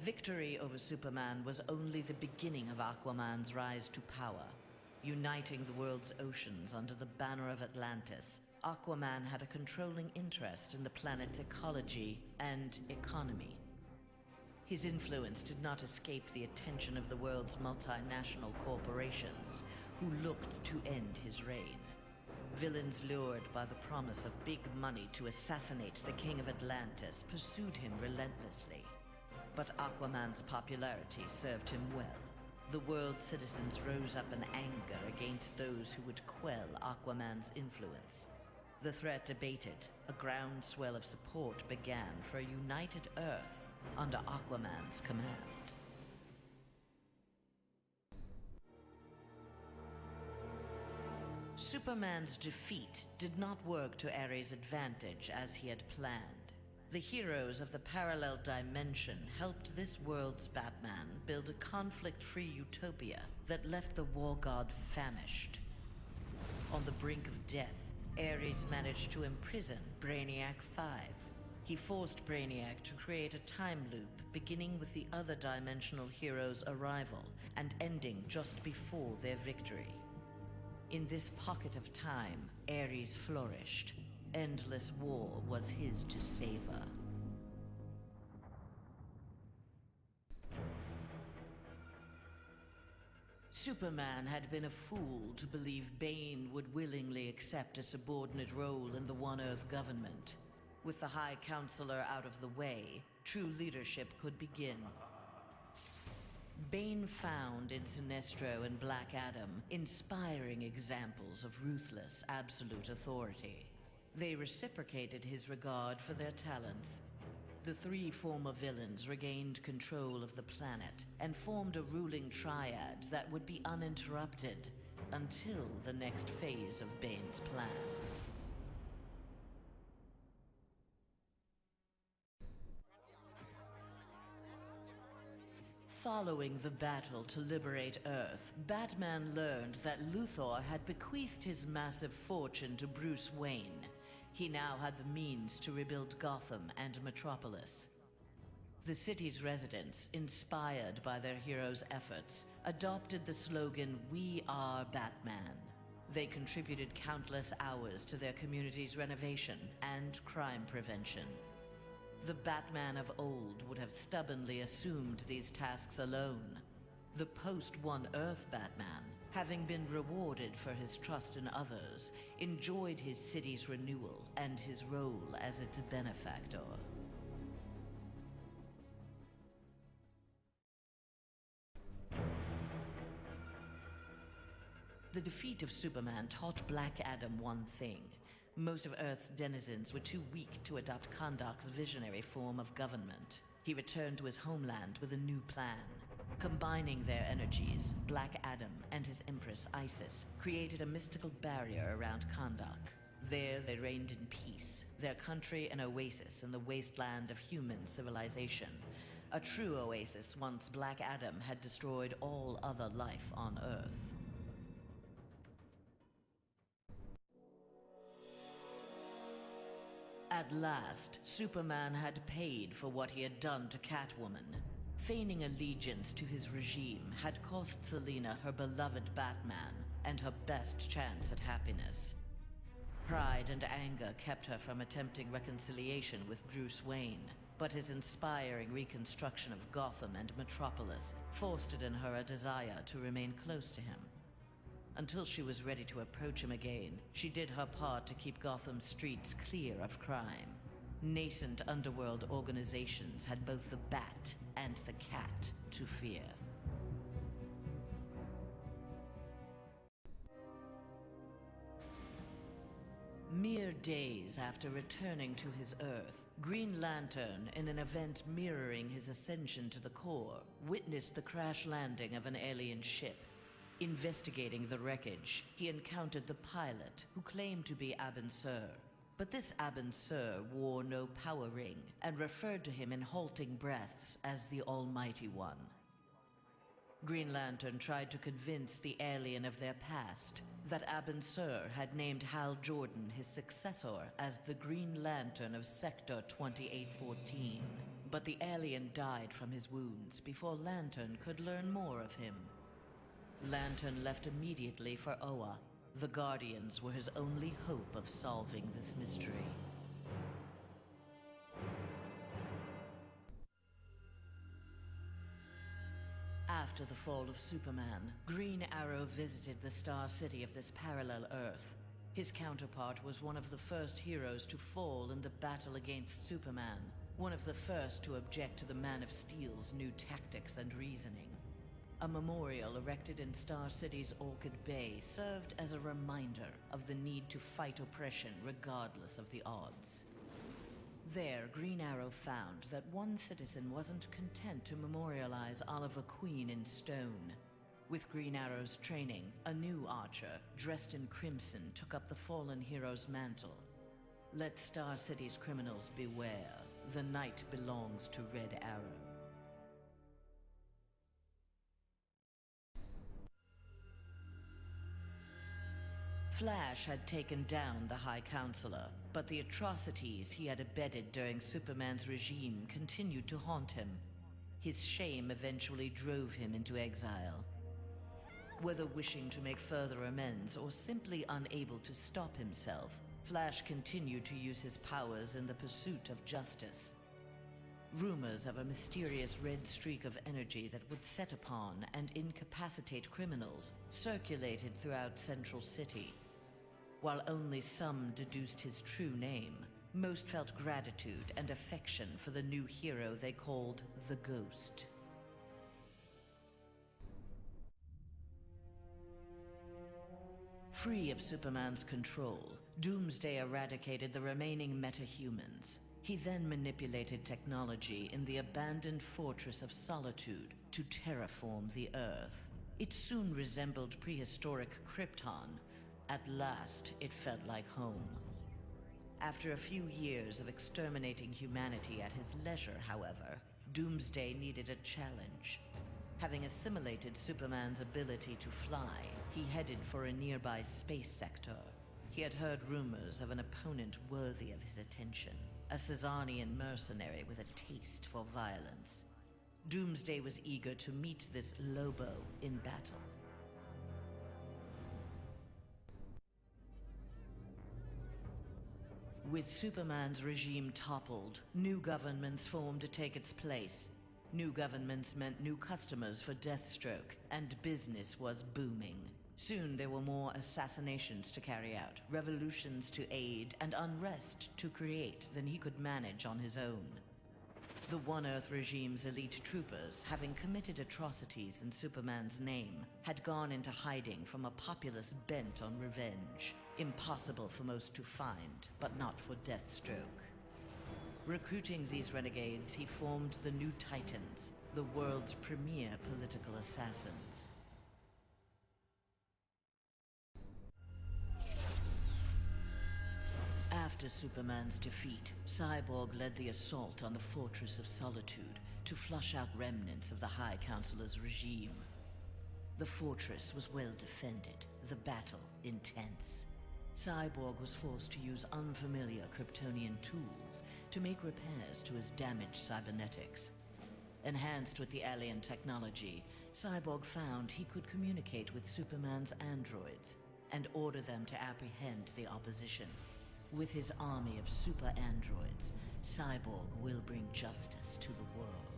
Victory over Superman was only the beginning of Aquaman's rise to power. Uniting the world's oceans under the banner of Atlantis, Aquaman had a controlling interest in the planet's ecology and economy. His influence did not escape the attention of the world's multinational corporations, who looked to end his reign. Villains lured by the promise of big money to assassinate the King of Atlantis pursued him relentlessly. But Aquaman's popularity served him well. The world's citizens rose up in anger against those who would quell Aquaman's influence. The threat abated, a groundswell of support began for a united Earth under Aquaman's command. Superman's defeat did not work to Ares' advantage as he had planned. The heroes of the parallel dimension helped this world's Batman build a conflict-free utopia that left the war god famished. On the brink of death, Ares managed to imprison Brainiac 5. He forced Brainiac to create a time loop beginning with the other dimensional heroes' arrival and ending just before their victory. In this pocket of time, Ares flourished. Endless war was his to savor. Superman had been a fool to believe Bane would willingly accept a subordinate role in the One Earth government. With the High Counselor out of the way, true leadership could begin. Bane found in Sinestro and Black Adam inspiring examples of ruthless, absolute authority. They reciprocated his regard for their talents. The three former villains regained control of the planet and formed a ruling triad that would be uninterrupted until the next phase of Bane's plan. Following the battle to liberate Earth, Batman learned that Luthor had bequeathed his massive fortune to Bruce Wayne. He now had the means to rebuild Gotham and Metropolis. The city's residents, inspired by their heroes' efforts, adopted the slogan, "We are Batman." They contributed countless hours to their community's renovation and crime prevention. The Batman of old would have stubbornly assumed these tasks alone. The post-One Earth Batman, having been rewarded for his trust in others, enjoyed his city's renewal and his role as its benefactor. The defeat of Superman taught Black Adam one thing. Most of Earth's denizens were too weak to adopt Kahndaq's visionary form of government. He returned to his homeland with a new plan. Combining their energies, Black Adam and his Empress Isis created a mystical barrier around Kahndaq. There they reigned in peace, their country an oasis in the wasteland of human civilization. A true oasis once Black Adam had destroyed all other life on Earth. At last, Superman had paid for what he had done to Catwoman. Feigning allegiance to his regime had cost Selina her beloved Batman and her best chance at happiness. Pride and anger kept her from attempting reconciliation with Bruce Wayne, but his inspiring reconstruction of Gotham and Metropolis fostered in her a desire to remain close to him. Until she was ready to approach him again, she did her part to keep Gotham's streets clear of crime. Nascent underworld organizations had both the Bat and the Cat to fear. Mere days after returning to his Earth, Green Lantern, in an event mirroring his ascension to the core, witnessed the crash landing of an alien ship. Investigating the wreckage, he encountered the pilot, who claimed to be Abin Sur. But this Abin Sur wore no power ring, and referred to him in halting breaths as the Almighty One. Green Lantern tried to convince the alien of their past, that Abin Sur had named Hal Jordan his successor as the Green Lantern of Sector 2814. But the alien died from his wounds before Lantern could learn more of him. Lantern left immediately for Oa. The Guardians were his only hope of solving this mystery. After the fall of Superman, Green Arrow visited the Star City of this parallel Earth. His counterpart was one of the first heroes to fall in the battle against Superman, one of the first to object to the Man of Steel's new tactics and reasoning. A memorial erected in Star City's Orchid Bay served as a reminder of the need to fight oppression regardless of the odds. There, Green Arrow found that one citizen wasn't content to memorialize Oliver Queen in stone. With Green Arrow's training, a new archer, dressed in crimson, took up the fallen hero's mantle. Let Star City's criminals beware. The night belongs to Red Arrow. Flash had taken down the High Counselor, but the atrocities he had abetted during Superman's regime continued to haunt him. His shame eventually drove him into exile. Whether wishing to make further amends or simply unable to stop himself, Flash continued to use his powers in the pursuit of justice. Rumors of a mysterious red streak of energy that would set upon and incapacitate criminals circulated throughout Central City. While only some deduced his true name, most felt gratitude and affection for the new hero they called the Ghost. Free of Superman's control, Doomsday eradicated the remaining metahumans. He then manipulated technology in the abandoned Fortress of Solitude to terraform the Earth. It soon resembled prehistoric Krypton. At last, it felt like home. After a few years of exterminating humanity at his leisure, however, Doomsday needed a challenge. Having assimilated Superman's ability to fly, he headed for a nearby space sector. He had heard rumors of an opponent worthy of his attention, a Caesarian mercenary with a taste for violence. Doomsday was eager to meet this Lobo in battle. With Superman's regime toppled, new governments formed to take its place. New governments meant new customers for Deathstroke, and business was booming. Soon there were more assassinations to carry out, revolutions to aid, and unrest to create than he could manage on his own. The One Earth regime's elite troopers, having committed atrocities in Superman's name, had gone into hiding from a populace bent on revenge. Impossible for most to find, but not for Deathstroke. Recruiting these renegades, he formed the New Titans, the world's premier political assassins. After Superman's defeat, Cyborg led the assault on the Fortress of Solitude to flush out remnants of the High Counselor's regime. The fortress was well defended, the battle intense. Cyborg was forced to use unfamiliar Kryptonian tools to make repairs to his damaged cybernetics. Enhanced with the alien technology, Cyborg found he could communicate with Superman's androids and order them to apprehend the opposition. With his army of super androids, Cyborg will bring justice to the world.